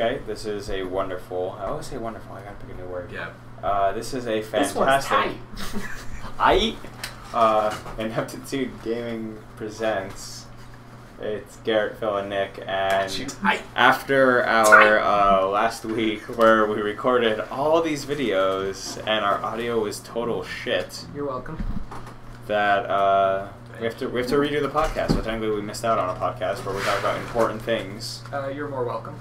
Okay, this is a wonderful... I always say wonderful, I gotta pick a new word. Yeah. This is a This one's fantastic... tight. Ineptitude Gaming presents... It's Garrett, Phil, and Nick, and after our last week where we recorded all these videos and our audio was total shit, You're welcome. that we have to redo the podcast. So technically we missed out on a podcast where we talk about important things. You're more welcome.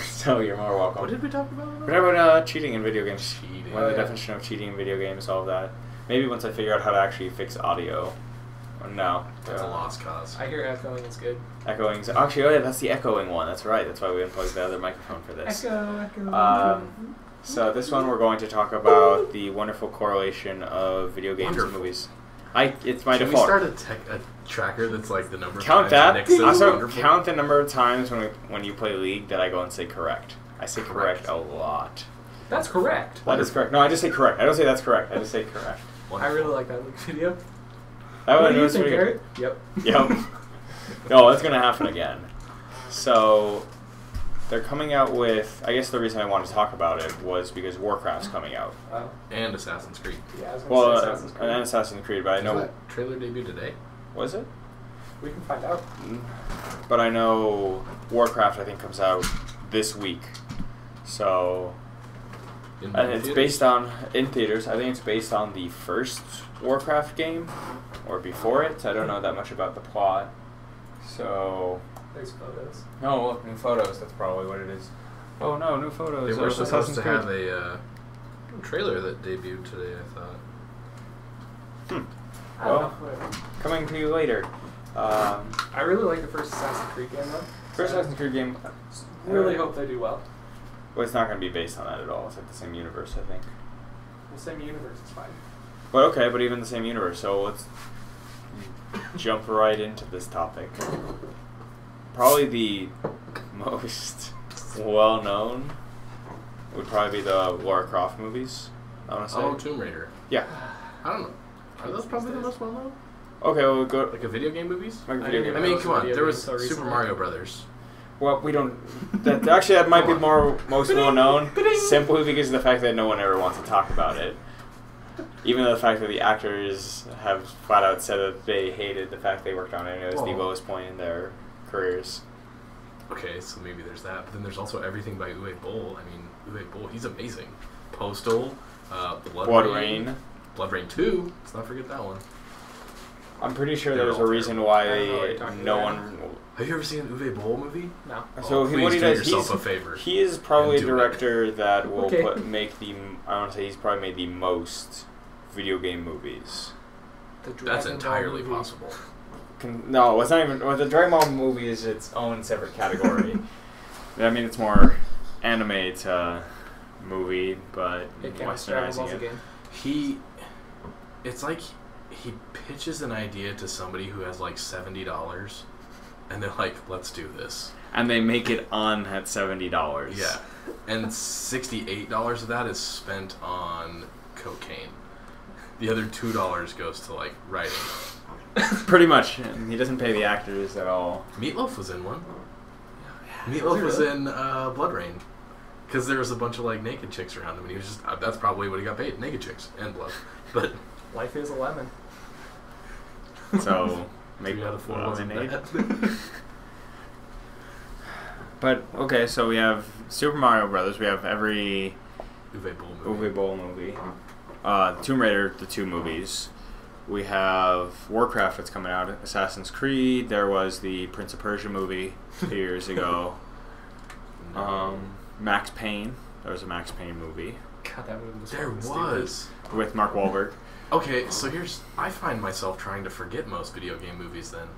So you're more welcome. What did we talk about? We're talking about cheating in video games. Cheating. What the definition of cheating in video games, all of that. Maybe once I figure out how to actually fix audio. No. That's a lost cause. I hear echoing is good. Echoing. Actually, oh yeah, that's the echoing one. That's right. That's why we unplugged the other microphone for this. Echo. So this one we're going to talk about the wonderful correlation of video games and movies. It's my Can default. we start a tracker that's like the number of Count times that. Nick says Also wonderful? count the number of times when you play League that I go and say correct. I say correct a lot. That's correct. That is correct. No, I just say correct. I don't say that's correct. I just say correct. I really like that video. That What one do you was think, pretty Garrett? good. Yep. Yep. No, it's gonna happen again. So they're coming out with. I guess the reason I wanted to talk about it was because Warcraft's coming out. Oh. And Assassin's Creed. Yeah, I was going to say Assassin's Creed. And Assassin's Creed, but I know. Does that trailer debut today? Was it? We can find out. But I know Warcraft. I think comes out this week. So. And it's based on, in theaters, I think it's based on the first Warcraft game, or before it. I don't know that much about the plot. So... There's photos. No, look, new photos, that's probably what it is. Oh no, new photos. They were supposed Assassin's to Creed. have a trailer that debuted today, I thought. Well, coming to you later. I really like the first Assassin's Creed game, though. First Assassin's Creed game... Really hope they do well. Well, it's not going to be based on that at all. It's like the same universe, I think. The same universe is fine. But okay, but even the same universe, so let's jump right into this topic. Probably the most well-known would probably be the Lara Croft movies, I want to say. Oh, Tomb Raider. Yeah. I don't know. Are those probably the most well-known? Okay, well, we'll go... Like a video game movies? Like video game I mean, come on. video There was games so Super recently. Mario Brothers. Well, we don't... Actually, that might be most well-known, simply because of the fact that no one ever wants to talk about it. Even though the fact that the actors have flat out said that they hated the fact they worked on it. It was the lowest point in their careers. Okay, so maybe there's that. But then there's also everything by Uwe Boll. I mean, Uwe Boll, he's amazing. Postal, Blood Rain. Blood Rain 2. Let's not forget that one. I'm pretty sure They're there's a all reason terrible. why I don't know what you're talking no about. one... Have you ever seen an Uwe Boll movie? No. So Please what he do does, yourself a favor. he is probably a and do it. director that will Okay. make the... I want to say he's probably made the most video game movies. The Dragon That's Ball entirely movie. possible. No, it's not even... Well, the Dragon Ball movie is its own separate category. I mean, it's more anime to movie, but It counts Dragon Ball's westernizing a it. game. It's like he pitches an idea to somebody who has like $70, and they're like, let's do this. And they make it on at $70. Yeah. And $68 of that is spent on cocaine. The other $2 goes to like writing. Pretty much. He doesn't pay the actors at all. Meatloaf was in one. Meatloaf was in Blood Rain. Because there was a bunch of like naked chicks around him, and he was just, that's probably what he got paid, naked chicks and blood. But Life is a lemon. So, make 3 out of 4 what wasn't they need. bad. But, okay, so we have Super Mario Brothers. We have every Uwe Boll movie. Uwe Boll movie. Tomb Raider, the 2 movies. We have Warcraft that's coming out. Assassin's Creed. There was the Prince of Persia movie a few years ago. Max Payne. There was a Max Payne movie God, that movie was There fucking was. with Mark Wahlberg. Okay, so I find myself trying to forget most video game movies then.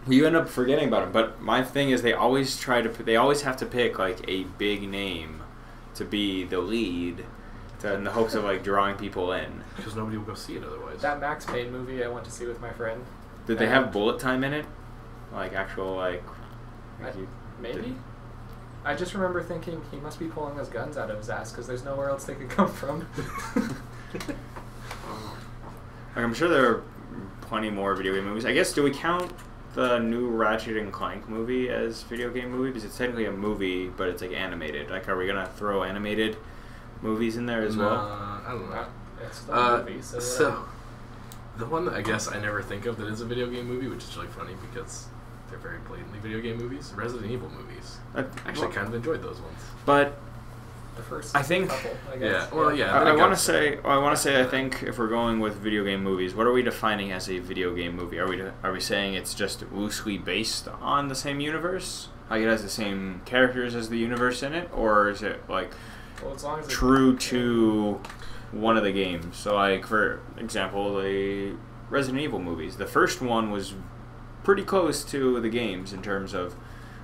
You end up forgetting about them, but my thing is they always have to pick like a big name to be the lead, in the hopes of like drawing people in. Because nobody will go see it otherwise. That Max Payne movie I went to see with my friend. Did they have bullet time in it? Like actual like Maybe? I just remember thinking he must be pulling his guns out of his ass because there's nowhere else they could come from. Like I'm sure there are plenty more video game movies. I guess do we count the new Ratchet and Clank movie as video game movie? Because it's technically a movie, but it's like animated. Like, are we gonna throw animated movies in there as well? I don't know. It's the movie, so the one that I guess I never think of that is a video game movie, which is really funny because they're very blatantly video game movies. Resident Evil movies. Actually, kind of enjoyed those ones. But the first I think couple, I guess. Yeah. Well, yeah. I want to say. I think if we're going with video game movies, what are we defining as a video game movie? Are we saying it's just loosely based on the same universe? Like it has the same characters as the universe in it, or is it like as long as true to one of the games? So, like for example, the Resident Evil movies. The first one was pretty close to the games in terms of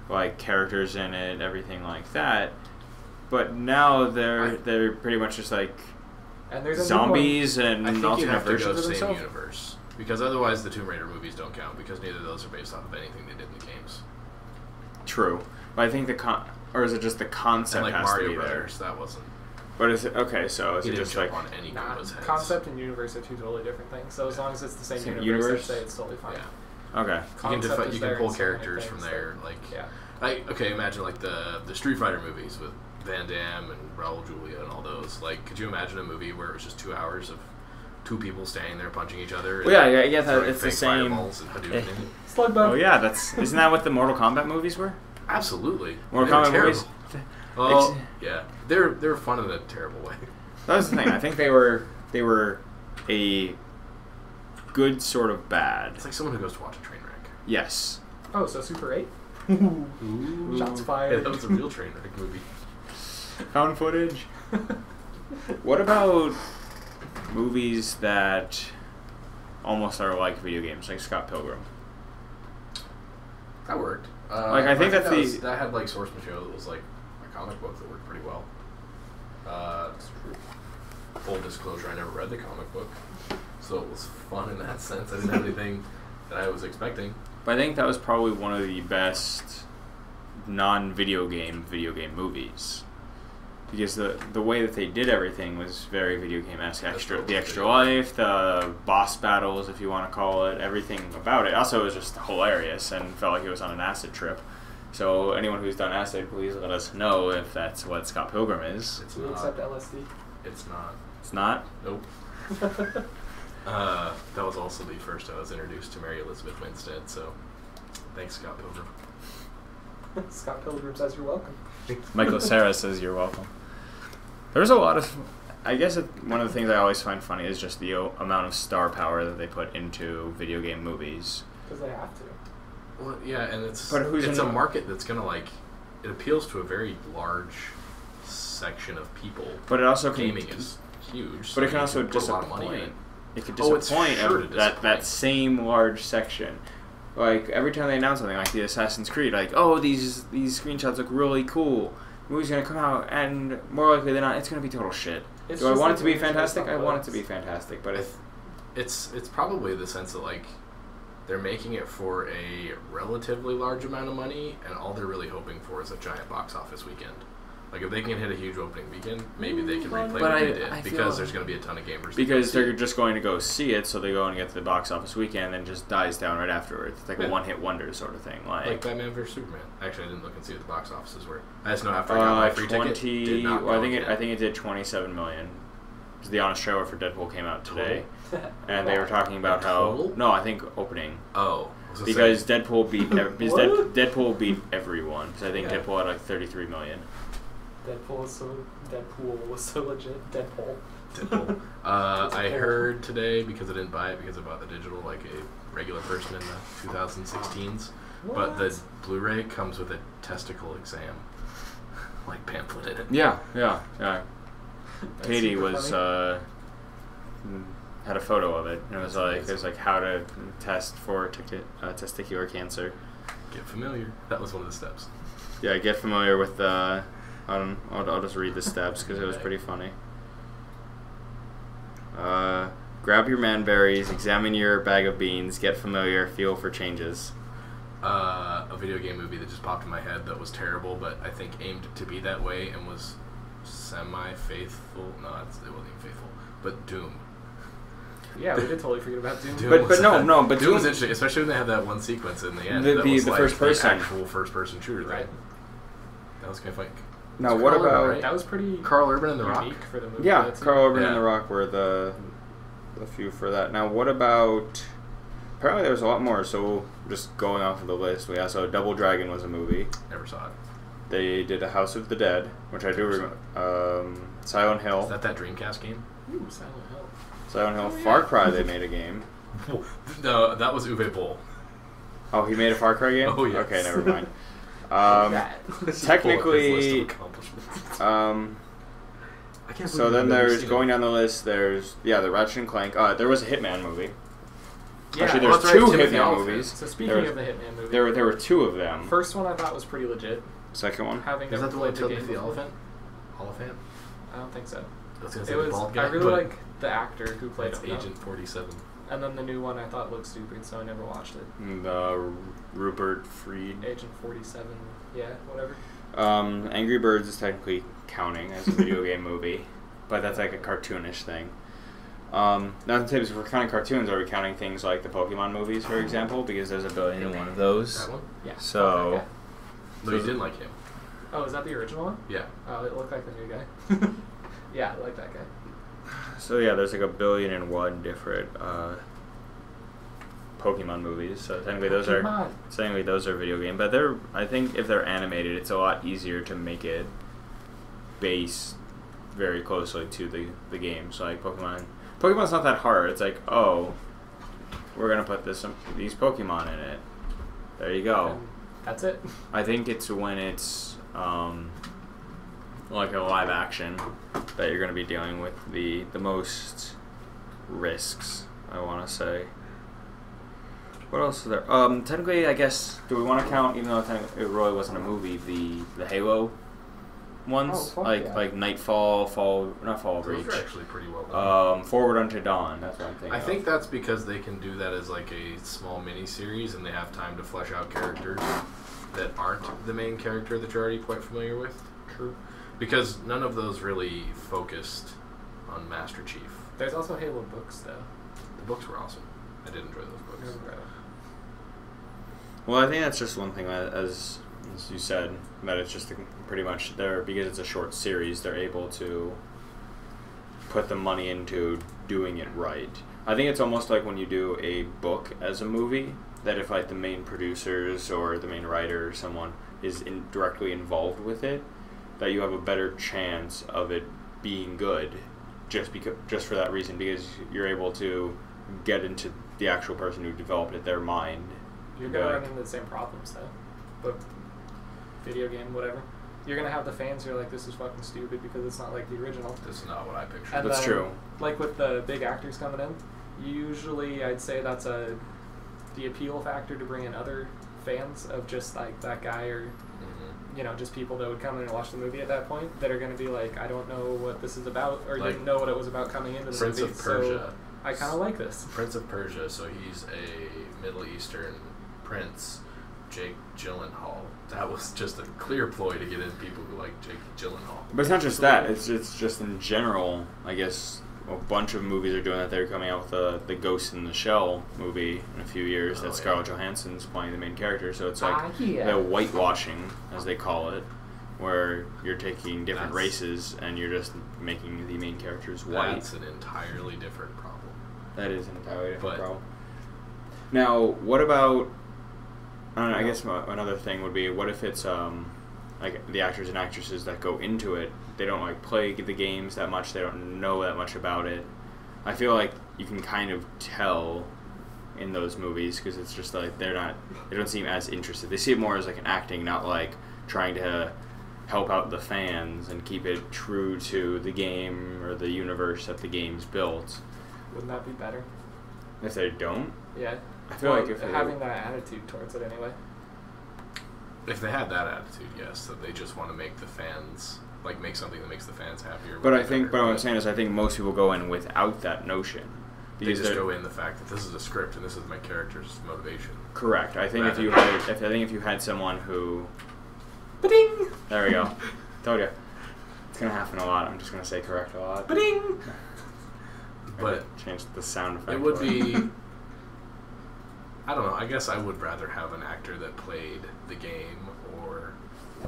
like characters in it, everything like that. But now they're pretty much just like zombies and I think you have to go versions of same themselves. universe because otherwise the Tomb Raider movies don't count because neither of those are based off of anything they did in the games. True, but I think or is it just the concept and like has Mario to be Brothers, there? That wasn't. But is it okay? So is it just like on any heads. Concept and universe are two totally different things. So as long as it's the same universe, I'd say it's totally fine. Yeah. Okay. You can pull characters from there, like okay. Imagine like the Street Fighter movies with Van Damme and Raul Julia and all those. Like, could you imagine a movie where it was just 2 hours of two people standing there punching each other? And well, yeah, it's the same. Slug bug. Oh yeah, isn't that what the Mortal Kombat movies were? Absolutely. Mortal Kombat movies. Oh yeah, they're fun in a terrible way. That was the thing. I think they were a good sort of bad. It's like someone who goes to watch a train wreck. Yes. Oh, so Super 8? Ooh. Shots fired. Yeah, that was a real train wreck movie. Found footage. What about movies that almost are like video games, like Scott Pilgrim? That worked. I think that had like source material that was like a comic book that worked pretty well. Full disclosure, I never read the comic book, so it was fun in that sense. I didn't have anything that I was expecting. But I think that was probably one of the best non-video game movies. Because the way that they did everything was very video game-esque. The extra life, the boss battles, if you want to call it, everything about it. Also, it was just hilarious and felt like it was on an acid trip. So anyone who's done acid, please let us know if that's what Scott Pilgrim is. It's not. Except LSD. It's not. It's not? Nope. That was also the first I was introduced to Mary Elizabeth Winstead, so thanks, Scott Pilgrim. Scott Pilgrim says you're welcome. Michael Cera says you're welcome. There's a lot of... I guess one of the things I always find funny is just the amount of star power that they put into video game movies. Because they have to. Well, yeah, and it's a market that's going to, like... It appeals to a very large section of people. But it also Gaming is huge. But it can also disappoint. It could disappoint that same large section. Like, every time they announce something, like the Assassin's Creed, like, oh, these screenshots look really cool. The movie's going to come out, and more likely than not, it's going to be total shit. Do I want it to be fantastic? I want it to be fantastic, but it's probably the sense that, like, they're making it for a relatively large amount of money, and all they're really hoping for is a giant box office weekend. Like, if they can hit a huge opening weekend, maybe they can replay what they did, because there's going to be a ton of gamers. Because they're just going to go see it, so they go and get to the box office weekend, and just dies down right afterwards. It's like a one-hit wonder sort of thing. Like Batman vs. Superman. Actually, I didn't look and see what the box offices were. I just know after I got my free ticket, I think it did 27 million. Because the honest trailer for Deadpool came out today, and they were talking about how I think opening. Oh. Because Deadpool beat Deadpool beat everyone. Because I think Deadpool had like 33 million. Deadpool was so legit. Deadpool. I heard today, because I didn't buy it because I bought the digital like a regular person in the 2016s, but the Blu-ray comes with a testicle exam, like pamphlet in it. Yeah. Katie was had a photo of it, and it was like how to test for testicular cancer. Get familiar. That was one of the steps. Yeah, get familiar with the. I'll just read the steps because it was pretty funny. Grab your manberries, examine your bag of beans, get familiar, feel for changes. A video game movie that just popped in my head that was terrible, but I think aimed to be that way and was semi-faithful. No, it wasn't even faithful. But Doom. Yeah, we did totally forget about Doom. But no, but Doom was interesting, especially when they had that one sequence in the end. The that was like first person, actual first-person shooter. Right. That was kind of like. Now what about right? That was pretty Carl Urban and the unique Rock for the movie. Yeah, Carl Urban Yeah. and the Rock were the few for that. Now what about? Apparently there was a lot more. So just going off of the list, we also Double Dragon was a movie. Never saw it. They did a House of the Dead, which I do remember. Silent Hill. Is that Dreamcast game? Ooh, Silent Hill. Silent Hill. Oh, yeah. Far Cry. They made a game. No, that was Uwe Boll. Oh, he made a Far Cry game. Oh, yes. Okay, never mind. I Technically, can't so then there's going down the list. There's the Ratchet and Clank. There was a Hitman movie. Yeah, Actually, well, there's that's two right, Timothy Hitman Olyphant. movies. So speaking There was- of the Hitman movie, There were two of them. first one I thought was pretty legit. Second one. Having Is never that the one played the game with the before. elephant? Oliphant? I don't think so. I was gonna say It the was. bald guy. I really but like the actor who played it's him. though. Agent 47. And then the new one I thought looked stupid, so I never watched it. The Rupert Fried. Agent 47. Yeah, whatever. Angry Birds is technically counting as a video game movie, but that's like a cartoonish thing. Now, the tips, if we're counting cartoons, are we counting things like the Pokemon movies, for example? Because there's a billion and one of those. That one? Yeah. So, Okay. No, you didn't like him. Oh, is that the original one? Yeah. Oh, it looked like the new guy. Yeah, I like that guy. so yeah, there's like a billion and one different Pokemon movies. So technically those are video game, but I think if they're animated, it's a lot easier to make it base very closely to the game. So like Pokemon's not that hard. It's like, oh, we're gonna put these Pokemon in it. There you go. And that's it. I think it's when it's like a live action that you're gonna be dealing with the most risks, I want to say. What else is there? Technically, I guess, do we want to count, even though it really wasn't a movie, the Halo ones? Oh, fuck yeah. Like Nightfall, not Fall Those Reach. are actually pretty well done. Forward Unto Dawn, that's what I'm thinking I of. think that's because they can do that as like a small mini-series and they have time to flesh out characters that aren't the main character that you're already quite familiar with. True. Because none of those really focused on Master Chief. There's also Halo books, though. The books were awesome. I did enjoy those books. Well, I think that's just one thing, as you said, that it's just pretty much there, because it's a short series, they're able to put the money into doing it right. I think it's almost like when you do a book as a movie, that if like the main producers or the main writer or someone is directly involved with it, that you have a better chance of it being good, just for that reason, because you're able to get into the actual person who developed it, their mind. You're going to run into the same problems, though. But video game, whatever. You're going to have the fans who are like, this is fucking stupid because it's not like the original. This is not what I pictured. And That's then, true. Like with the big actors coming in, usually I'd say that's the appeal factor to bring in other fans of just like that guy or just people that would come in and watch the movie at that point that are going to be like, I don't know what this is about, or like didn't know what it was about coming into the Prince movie. of Persia. So I kind of like this. Prince of Persia, so he's a Middle Eastern prince, Jake Gyllenhaal. That was just a clear ploy to get in people who like Jake Gyllenhaal. But it's not just that. It's just in general, I guess, a bunch of movies are doing that. They're coming out with the Ghost in the Shell movie in a few years. That Scarlett Johansson's playing the main character. So it's like the whitewashing, as they call it, where you're taking different races and you're just making the main characters white. That's an entirely different problem. That is an entirely different But- problem. Now, what about... I don't know, I guess another thing would be, what if it's like the actors and actresses that go into it, they don't like play the games that much, they don't know that much about it. I feel like you can kind of tell in those movies because it's just like they don't seem as interested. They see it more as like an acting, not like trying to help out the fans and keep it true to the game or the universe that the game's built. Wouldn't that be better? If they don't, Yeah. I feel like if they having that attitude towards it anyway. If they had that attitude, yes, that they just want to make the fans make something that makes the fans happier. But what I'm saying is, I think most people go in without that notion. They just go in the fact that this is a script and this is my character's motivation. Correct. I think if you had someone who, Ba-ding! there we go. Told you. It's gonna happen a lot. I'm just gonna say correct a lot. Ba-ding! But change the sound effect. It would be. I don't know. I guess I would rather have an actor that played the game or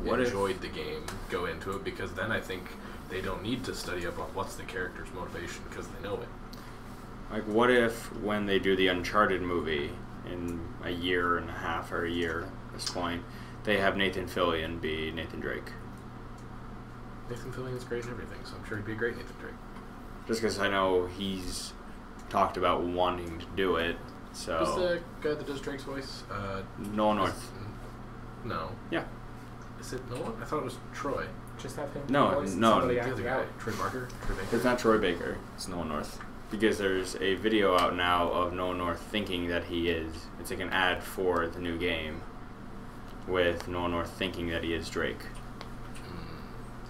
enjoyed the game go into it, because then I think they don't need to study up on what's the character's motivation because they know it. Like, what if when they do the Uncharted movie in a year and a half or a year at this point, they have Nathan Fillion be Nathan Drake? Nathan Fillion is great in everything, so I'm sure he'd be a great Nathan Drake. Just because I know he's talked about wanting to do it, so... Who's the guy that does Drake's voice? Nolan North. No. Yeah. Is it Nolan? I thought it was Troy. Just have him No, voice no. somebody The act other it guy. out. Troy Barker? Troy Baker? It's not Troy Baker. It's Nolan North. Because there's a video out now of Nolan North thinking that he is... It's like an ad for the new game with Nolan North thinking that he is Drake.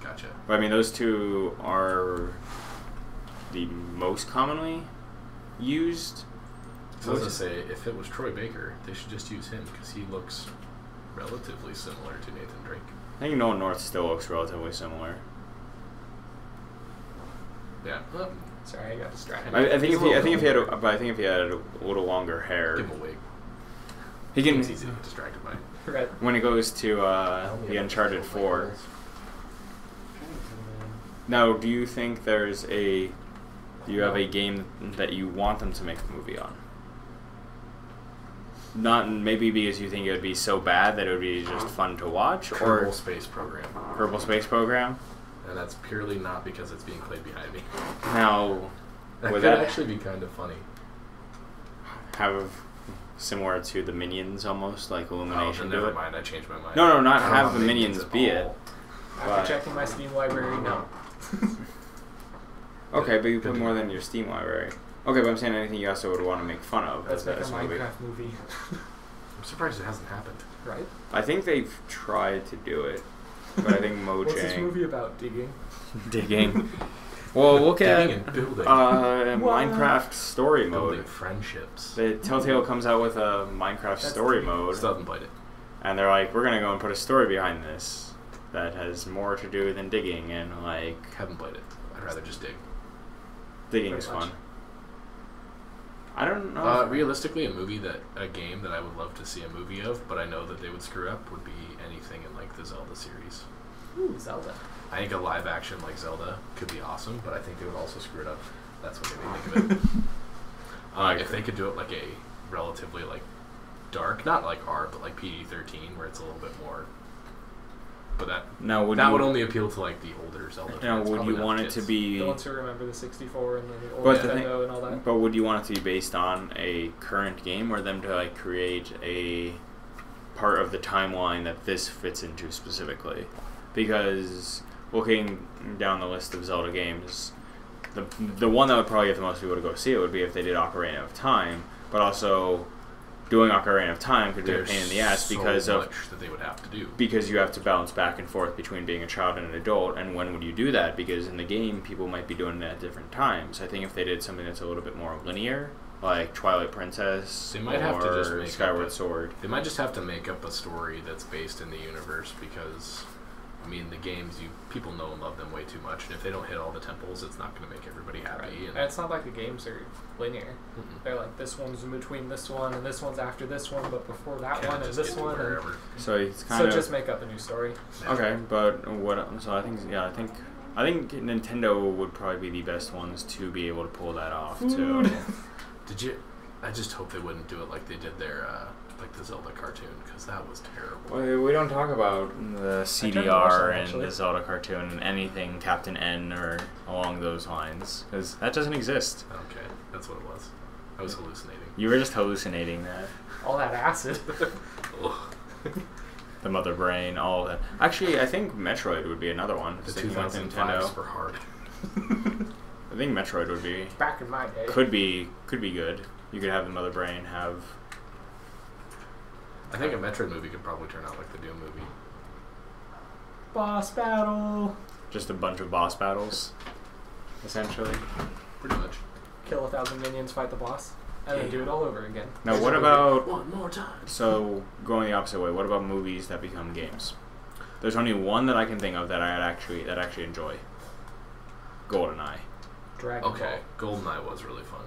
Gotcha. But I mean, those two are the most commonly used. So I was going to say, if it was Troy Baker, they should just use him because he looks relatively similar to Nathan Drake. I think Nolan North still looks relatively similar. Yeah. Well, sorry, I got distracted. I think if he had a little longer hair, give him a wig. he can. It's easy to get distracted by. Right. When it goes to the Uncharted 4. Now, do you think do you have a game that you want them to make a movie on? Not maybe because you think it would be so bad that it would be just fun to watch, Kerbal Space Program. Kerbal Space Program. And that's purely not because it's being played behind me. Now, That would could that actually be kind of funny. have similar to the Minions almost, like Illumination do never it? mind, I changed my mind. No, not I don't have know the Minions at be all. it. After But- checking my Steam library, no. Okay, but you put more than your Steam library. Okay, but I'm saying anything you also would want to make fun of Let's make a as movie. Minecraft movie. I'm surprised it hasn't happened. Right? I think they've tried to do it, but I think Mojang... What's this movie about? Digging? Digging. Well, look at Digging and building. Minecraft story Building mode. friendships. The Telltale comes out with a Minecraft story mode, Still haven't played it. and they're like, we're going to go and put a story behind this that has more to do than digging, and like... Haven't played it. I'd rather just dig. Digging Pretty is much. fun. I don't know. Realistically, a game that I would love to see a movie of, but I know that they would screw up, would be anything in like the Zelda series. Ooh, Zelda. I think a live action like Zelda could be awesome, but I think they would also screw it up. That's what made me think of it. If they could do it like a relatively like dark, not like R, but like PG-13, where it's a little bit more. But that would only appeal to like the older Zelda. Now, fans, would probably you not want it kids. to be... The ones who remember the 64 and the old But the Nintendo and all that. But would you want it to be based on a current game, or them to like create a part of the timeline that this fits into specifically? Because looking down the list of Zelda games, the one that would probably get the most people to go see it would be if they did Ocarina of Time, but also doing Ocarina of Time could be a pain in the ass because much that they would have to do. Because you have to balance back and forth between being a child and an adult, and when would you do that? Because in the game, people might be doing it at different times. I think if they did something that's a little bit more linear, like Twilight Princess They might have to just or make Skyward Sword. They might just have to make up a story that's based in the universe because, I mean, the games, people know and love them way too much, and if they don't hit all the temples, it's not going to make everybody happy. Right. And it's not like the games are linear. Mm-mm. They're like, this one's in between this one, and this one's after this one, but before that Can't one, and just this get to one. And wherever. So it's kind so of just make up a new story. okay. But what? So I think I think Nintendo would probably be the best ones to be able to pull that off too. Did you? I just hope they wouldn't do it like they did their like the Zelda cartoon, because that was terrible. Well, we don't talk about the watch CDR that, and actually. the Zelda cartoon and anything Captain N or along those lines, because that doesn't exist. Okay, that's what it was. I was hallucinating. You were just hallucinating that. All that acid. Ugh. The mother brain, all that. Actually, I think Metroid would be another one. The Sticking with 2005s Nintendo. were hard. I think Metroid would be Back in my day. could be good. You could have the mother brain have. I think a Metroid movie could probably turn out like the Doom movie. Boss battle. Just a bunch of boss battles, essentially. Pretty much. Kill 1,000 minions, fight the boss, and then do it all over again. Now, what about... One more time. So, going the opposite way, what about movies that become games? There's only one that I can think of that I actually enjoy. GoldenEye. Dragon Okay, GoldenEye was really fun.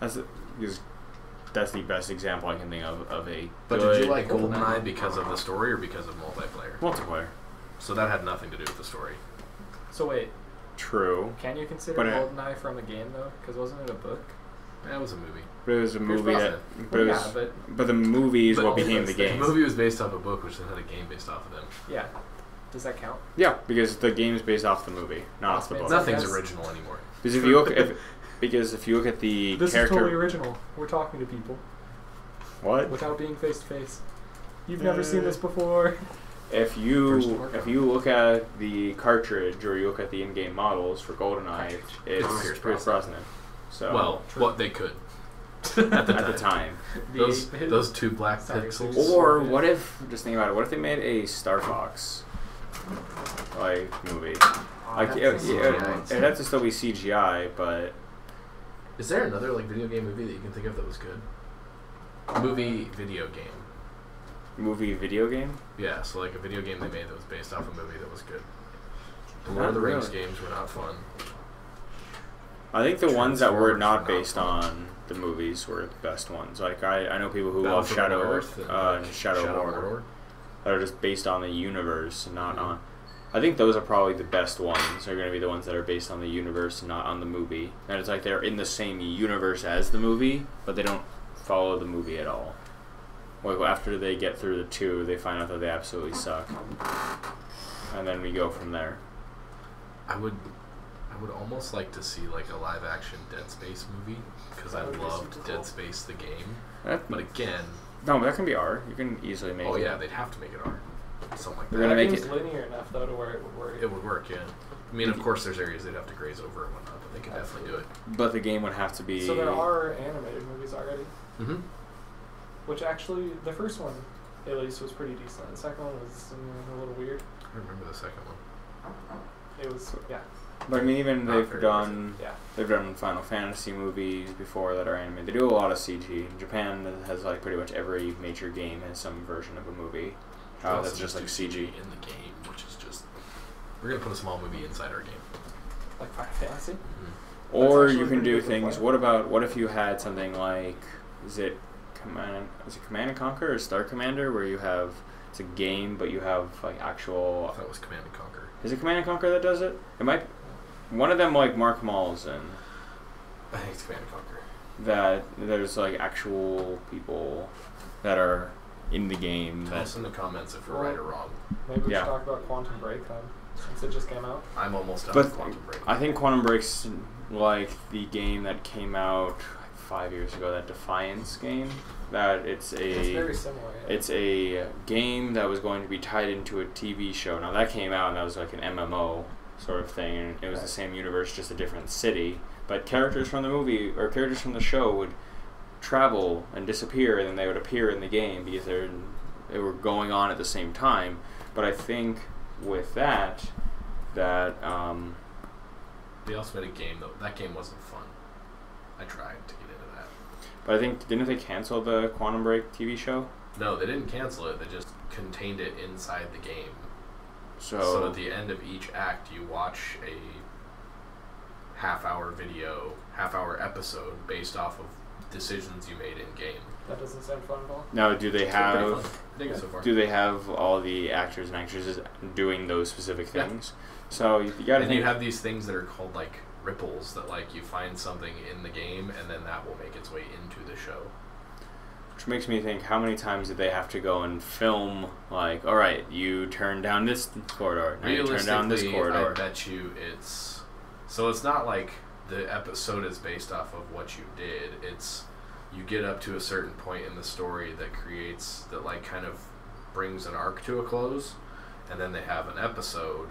That's the best example I can think of a. But good did you like GoldenEye because of the story or because of multiplayer? Multiplayer. So that had nothing to do with the story. So wait. True. Can you consider But GoldenEye from a game though? Because wasn't it a book? That was a movie. But it was a movie Brosnan. but it was, Yeah, but the movie is But what all became those the The game. movie was based off a book, which then had a game based off of them. Yeah. Does that count? Yeah, because the game is based off the movie, not off the book. Nothing's Yes. original anymore. Because if you look, if you look at the This character, is totally original. We're talking to people what? without being face to face. You've never seen this before. If you look at the cartridge or you look at the in-game models for GoldenEye, it's Pierce Pierce Brosnan. So Well, true. what they could. at the time. Those two black Sorry, pixels. Or what if, just think about it, what if they made a Star Fox movie? Like it'd have to still be CGI, but Is there another video game movie that you can think of that was good? Movie video game. movie video game. Yeah, so a video game they made that was based off a movie that was good. The Lord Not of the Rings really. games were not fun. I think the ones that were Transformers not were not based fun. on the movies were the best ones. Like I know people who Battle love for Shadow Middle-earth and Shadow of Mordor that are just based on the universe and not on. I think those are probably the best ones. They're going to be the ones that are based on the universe and not on the movie. And it's like they're in the same universe as the movie, but they don't follow the movie at all. Like after they get through the two, they find out that they absolutely suck, and then we go from there. I would almost like to see a live action Dead Space movie because I That would be loved super Dead cool. Space the game. That, But again, no, that can be R. You can easily make. oh it. yeah, they'd have to make it R. Something like They're that. gonna make game's it- linear enough though to where it would work. It would work, yeah. I mean, of course, there's areas they'd have to graze over and whatnot, but they could definitely do it. But the game would have to be. So there are animated movies already, Mm-hmm. which actually the first one at least was pretty decent. The second one was a little weird. I remember the second one. It was But I mean, even Not they've very done yeah. they've done Final Fantasy movies before that are animated. They do a lot of CG. Japan has pretty much every major game has some version of a movie. Also That's just do CG. in the game, which is just we're gonna put a small movie inside our game. Like Final Fantasy. Or That's you actually can do pretty good things. point. What if you had something like Command and Conquer or Star Commander, where you have it's a game but you have I actual. thought it was Command and Conquer. Is it Command and Conquer that does it? It might. One of them Mark Mall's in. I think it's Command and Conquer. That there's actual people that are in the game. Tell us in the comments if we're right or wrong. Maybe we Yeah. should talk about Quantum Break then, since it just came out. I'm almost done But with Quantum Break. I think Quantum Break's the game that came out 5 years ago, that Defiance game. That It's very similar. Yeah. it's a game that was going to be tied into a TV show. Now that came out and that was an MMO sort of thing, and it was the same universe, just a different city. But characters from the movie or characters from the show would travel and disappear, and then they would appear in the game because they were going on at the same time. But I think with that They also made a game though. That game wasn't fun. I tried to get into that. but I think didn't they cancel the Quantum Break TV show? No, they didn't cancel it. They just contained it inside the game. So So at the end of each act, you watch a half-hour episode based off of decisions you made in game. That doesn't sound fun at all. now do they It's been pretty have? fun. I think so far. Do they have all the actors and actresses doing those specific Yeah. things? So you gotta And think. you have these things that are called ripples that you find something in the game and then that will make its way into the show. Which makes me think, how many times did they have to go and film? All right, you turn down this corridor. Now you turn down this corridor. I bet you it's not like the episode is based off of what you did. It's you get up to a certain point in the story that creates that kind of brings an arc to a close, and then they have an episode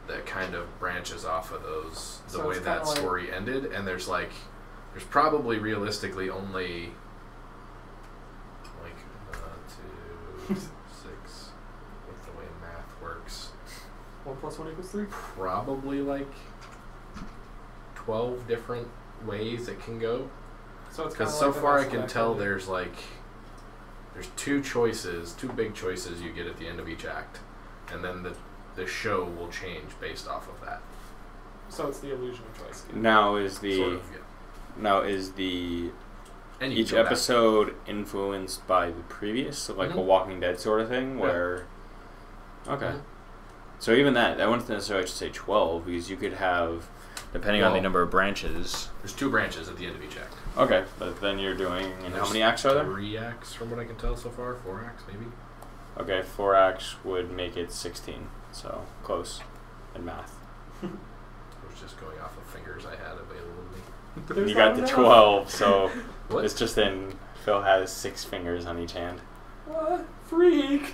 that kind of branches off of those the So way it's that kinda story ended, and there's probably realistically only 2, 6 with the way math works. 1 + 1 = 3. Probably 12 different ways it can go. So it's Because so far I can tell there's two big choices you get at the end of each act, and then the show will change based off of that. So it's the illusion of choice. Now is the Sort of, yeah. now is the And you each can go back. episode influenced by the previous, so like a Walking Dead sort of thing, where okay. Mhm. So even that, I wouldn't necessarily say 12 because you could have, depending on the number of branches. There's 2 branches at the end of each act. Okay, but then you're doing, and how many acts are there? 3 acts from what I can tell so far. 4 acts maybe. Okay, 4 acts would make it 16, so close in math. I was just going off of fingers I had available to me. There's You got the not 12, so What? it's just in, Phil has 6 fingers on each hand. What? Freak!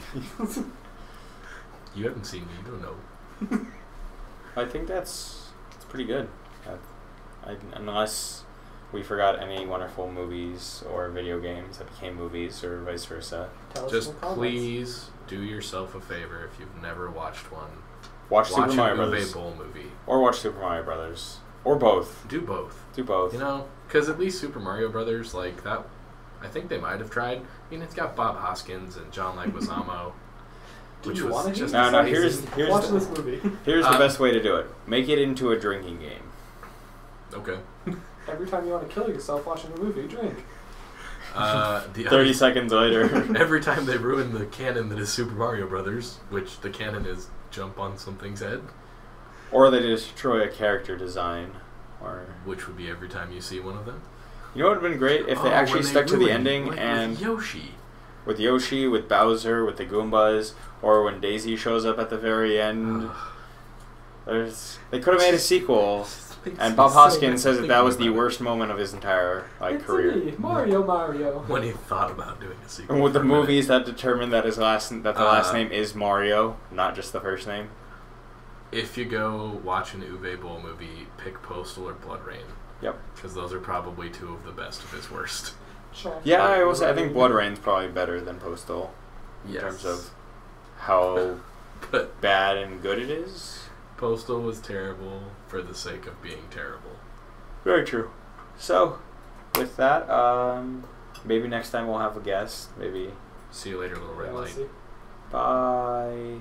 You haven't seen me, you don't know. I think it's pretty good. Unless we forgot any wonderful movies or video games that became movies or vice versa. Tell us Just in the comments. please do yourself a favor if you've never watched one. Watch Super Watch Mario an Uwe Brothers. Boll movie. Or watch Super Mario Brothers. Or both. Do both. Do both. You know, because at least Super Mario Brothers, like that, I think they might have tried. I mean, it's got Bob Hoskins and John Leguizamo, Do which you was wanna just hear No, this? here's Watch the, this movie. here's the best way to do it. Make it into a drinking game. Okay. Every time you want to kill yourself watching a movie, drink. The 30 seconds later. Every time they ruin the canon that is Super Mario Brothers, which the canon is jump on something's head, Or they destroy a character design. Or which would be every time you see one of them. you know what would have been great if they Oh, actually when stuck to the ruin, ending like and with Yoshi. with Yoshi, with Bowser, with the Goombas, or when Daisy shows up at the very end. They could have made a sequel, and Bob Hoskins says that was the worst moment of his entire It's career. me, Mario. When he thought about doing a sequel. And with for the a minute. movies that determined that the last name is Mario, not just the first name. If you go watch an Uwe Boll movie, pick Postal or Blood Rain. Yep. Because those are probably 2 of the best of his worst. Yeah, I will say I think Blood Rain's probably better than Postal in Yes. terms of how But bad and good it is. Postal was terrible for the sake of being terrible. Very true. So, with that, maybe next time we'll have a guest. Maybe. See you later, Little Red Light. Bye.